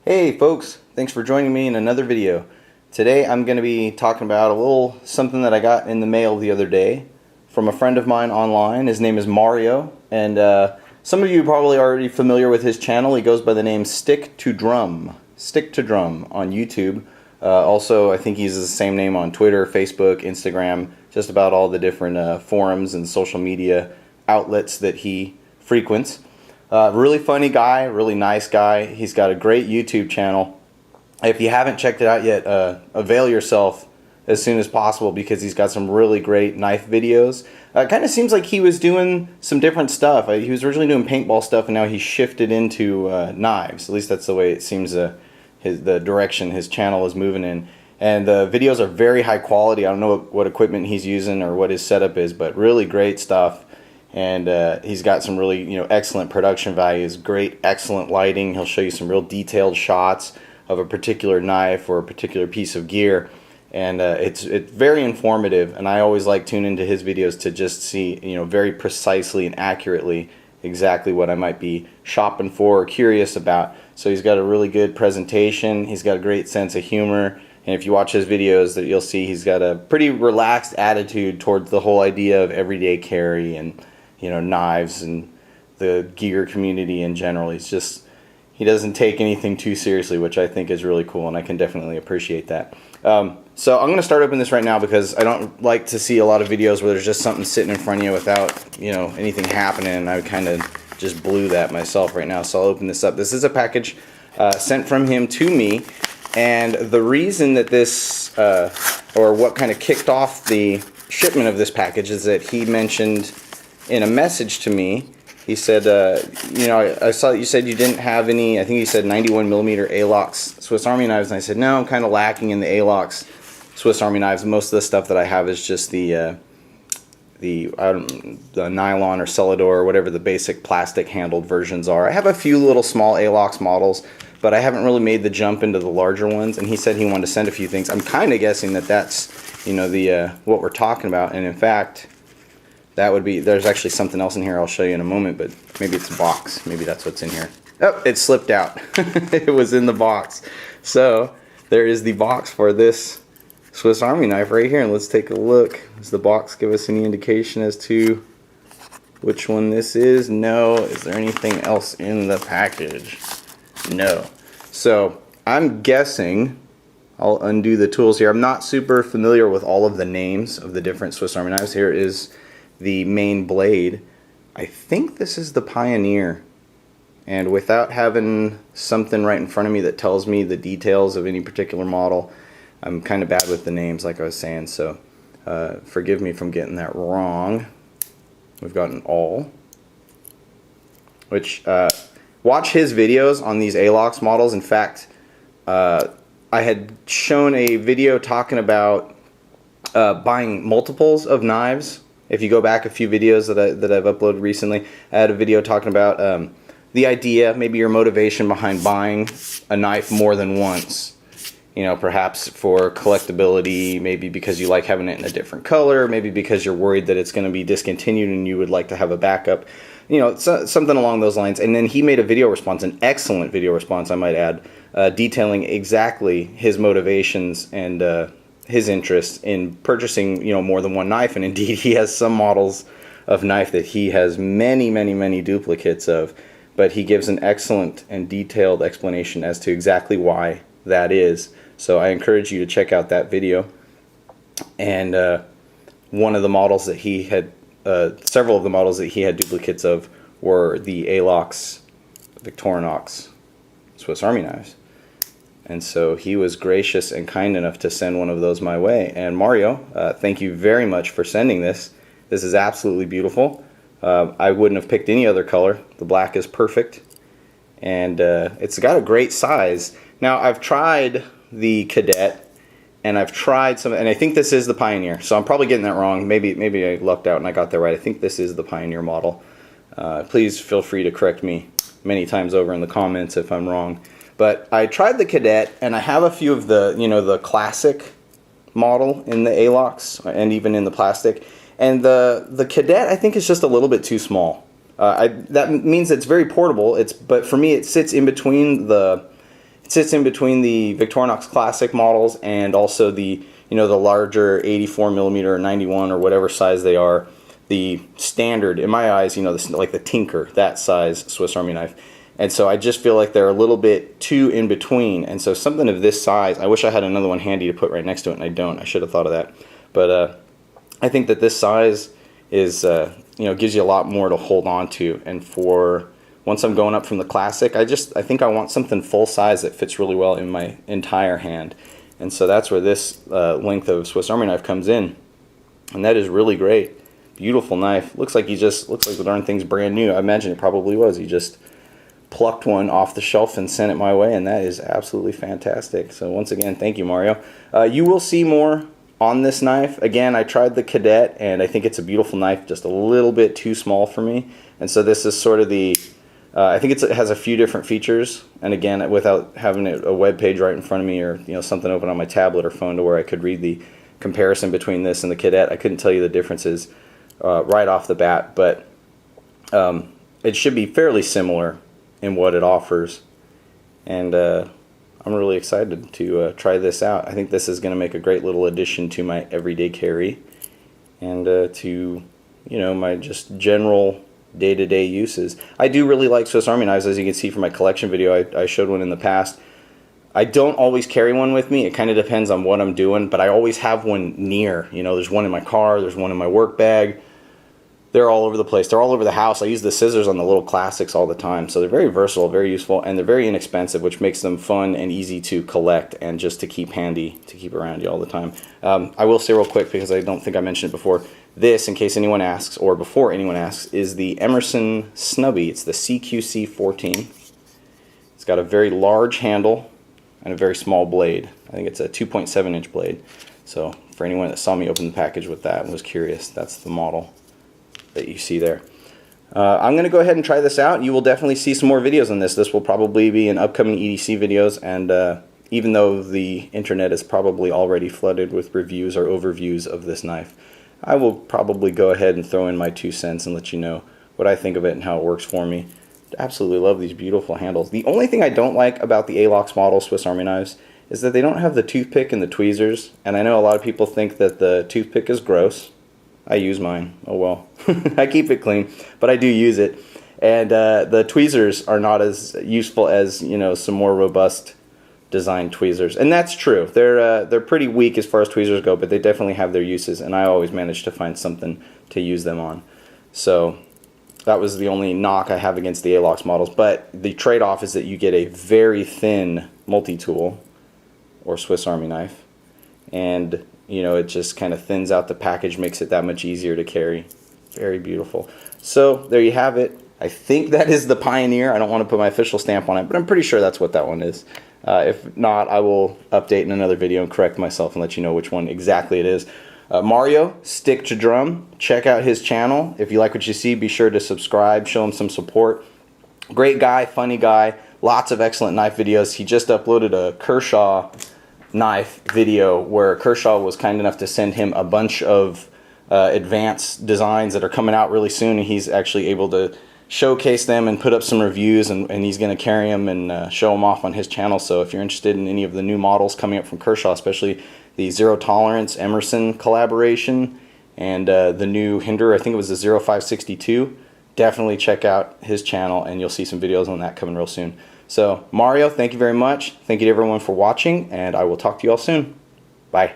Hey folks, thanks for joining me in another video. Today I'm going to be talking about a little something that I got in the mail the other day from a friend of mine online. His name is Mario, and some of you are probably already familiar with his channel. He goes by the name sticktodrum on YouTube. Also, I think he's the same name on Twitter, Facebook, Instagram, just about all the different forums and social media outlets that he frequents. Really funny guy, really nice guy. He's got a great YouTube channel. If you haven't checked it out yet, avail yourself as soon as possible because he's got some really great knife videos. It kind of seems like he was doing some different stuff. He was originally doing paintball stuff, and now he's shifted into knives. At least that's the way it seems the direction his channel is moving in. And the videos are very high quality. I don't know what equipment he's using or what his setup is, but really great stuff. And he's got some really excellent production values, great excellent lighting. He'll show you some real detailed shots of a particular knife or a particular piece of gear, and it's very informative. And I always like tuning into his videos to just see very precisely and accurately exactly what I might be shopping for or curious about. So he's got a really good presentation. He's got a great sense of humor. And if you watch his videos, that you'll see he's got a pretty relaxed attitude towards the whole idea of everyday carry and knives and the gear community in general. He doesn't take anything too seriously, which I think is really cool, and I can definitely appreciate that. So I'm going to start opening this right now because I don't like to see a lot of videos where there's just something sitting in front of you without anything happening, and I kind of just blew that myself right now. So I'll open this up. This is a package sent from him to me, and the reason that this, or what kind of kicked off the shipment of this package, is that he mentioned in a message to me, he said, I saw that you said you didn't have any, I think he said 91mm ALOX Swiss Army knives, and I said, no, I'm kind of lacking in the ALOX Swiss Army knives. Most of the stuff that I have is just the nylon or Celador or whatever the basic plastic handled versions are. I have a few little small ALOX models, but I haven't really made the jump into the larger ones, and he said he wanted to send a few things. I'm kind of guessing that that's, what we're talking about, and in fact, that would be, there's actually something else in here I'll show you in a moment, but maybe it's a box. Maybe that's what's in here. Oh, it slipped out. It was in the box. So there is the box for this Swiss Army knife right here, and let's take a look. Does the box give us any indication as to which one this is? No. Is there anything else in the package? No. So I'm guessing, I'll undo the tools here. I'm not super familiar with all of the names of the different Swiss Army knives. Here is the main blade. I think this is the Pioneer, and without having something right in front of me that tells me the details of any particular model, I'm kind of bad with the names, like I was saying, so forgive me from getting that wrong. We've got an awl, which watch his videos on these ALOX models. In fact, I had shown a video talking about buying multiples of knives. If you go back a few videos that I've uploaded recently, I had a video talking about the idea, maybe your motivation behind buying a knife more than once. Perhaps for collectability, maybe because you like having it in a different color, maybe because you're worried that it's going to be discontinued and you would like to have a backup. Something along those lines. And then he made a video response, an excellent video response, I might add, detailing exactly his motivations and his interest in purchasing more than one knife. And indeed, he has some models of knife that he has many duplicates of, but he gives an excellent and detailed explanation as to exactly why that is. So I encourage you to check out that video. And one of the models that he had, several of the models that he had duplicates of were the ALOX Victorinox Swiss Army knives. And so he was gracious and kind enough to send one of those my way. And Mario, thank you very much for sending this. This is absolutely beautiful. I wouldn't have picked any other color. The black is perfect. And it's got a great size. Now, I've tried the Cadet, and I've tried some, and I think this is the Pioneer. So I'm probably getting that wrong. Maybe I lucked out and I got that right. I think this is the Pioneer model. Please feel free to correct me many times over in the comments if I'm wrong. But I tried the Cadet, and I have a few of the, the classic model in the ALOX, and even in the plastic. And the Cadet, I think, is just a little bit too small. That means it's very portable. But for me, it sits in between sits in between the Victorinox Classic models and also the, you know, the larger 84mm or 91 or whatever size they are. The standard, in my eyes, you know, like the Tinker, that size Swiss Army knife. And so I just feel like they're a little bit too in between. And so something of this size, I wish I had another one handy to put right next to it, and I don't. I should have thought of that. But I think that this size is, you know, gives you a lot more to hold on to. And for once I'm going up from the Classic, I think I want something full size that fits really well in my entire hand. And so that's where this length of Swiss Army knife comes in. And that is really great. Beautiful knife. Looks like the darn thing's brand new. I imagine it probably was. He just plucked one off the shelf and sent it my way, and that is absolutely fantastic. So once again, thank you, Mario. You will see more on this knife. Again, I tried the Cadet, and I think it's a beautiful knife, just a little bit too small for me. And so this is sort of the, I think it has a few different features. And again, without having a web page right in front of me, or you know, something open on my tablet or phone to where I could read the comparison between this and the Cadet, I couldn't tell you the differences right off the bat. But it should be fairly similar in what it offers, and I'm really excited to try this out. I think this is going to make a great little addition to my everyday carry, and to, you know, my just general day-to-day uses. I do really like Swiss Army knives, as you can see from my collection video. I showed one in the past. I don't always carry one with me. It kind of depends on what I'm doing, but I always have one near. You know, there's one in my car, there's one in my work bag. They're all over the place. They're all over the house. I use the scissors on the little Classics all the time. So they're very versatile, very useful, and they're very inexpensive, which makes them fun and easy to collect and just to keep handy, to keep around you all the time. I will say real quick, because I don't think I mentioned it before, this, in case anyone asks, or before anyone asks, is the Emerson Snubby. It's the CQC14. It's got a very large handle and a very small blade. I think it's a 2.7-inch blade. So for anyone that saw me open the package with that and was curious, that's the model that you see there. I'm going to go ahead and try this out. You will definitely see some more videos on this. This will probably be in upcoming EDC videos, and even though the internet is probably already flooded with reviews or overviews of this knife, I will probably go ahead and throw in my 2 cents and let you know what I think of it and how it works for me. Absolutely love these beautiful handles. The only thing I don't like about the ALOX model Swiss Army knives is that they don't have the toothpick and the tweezers, and I know a lot of people think that the toothpick is gross. I use mine. Oh well. I keep it clean, but I do use it. And the tweezers are not as useful as, you know, some more robust design tweezers. And that's true. They're pretty weak as far as tweezers go, but they definitely have their uses, and I always manage to find something to use them on. So that was the only knock I have against the ALOX models. But the trade-off is that you get a very thin multi-tool or Swiss Army knife, and you know, it just kind of thins out the package, makes it that much easier to carry. Very beautiful. So there you have it. I think that is the Pioneer. I don't want to put my official stamp on it, but I'm pretty sure that's what that one is. If not, I will update in another video and correct myself and let you know which one exactly it is. Mario, Stick to Drum. Check out his channel. If you like what you see, be sure to subscribe, show him some support. Great guy, funny guy, lots of excellent knife videos. He just uploaded a Kershaw knife video where Kershaw was kind enough to send him a bunch of advanced designs that are coming out really soon, and he's actually able to showcase them and put up some reviews, and he's going to carry them and show them off on his channel. So if you're interested in any of the new models coming up from Kershaw, especially the Zero Tolerance Emerson collaboration and the new Hinder, I think it was the 0562, definitely check out his channel and you'll see some videos on that coming real soon. So Mario, thank you very much. Thank you to everyone for watching, and I will talk to you all soon. Bye.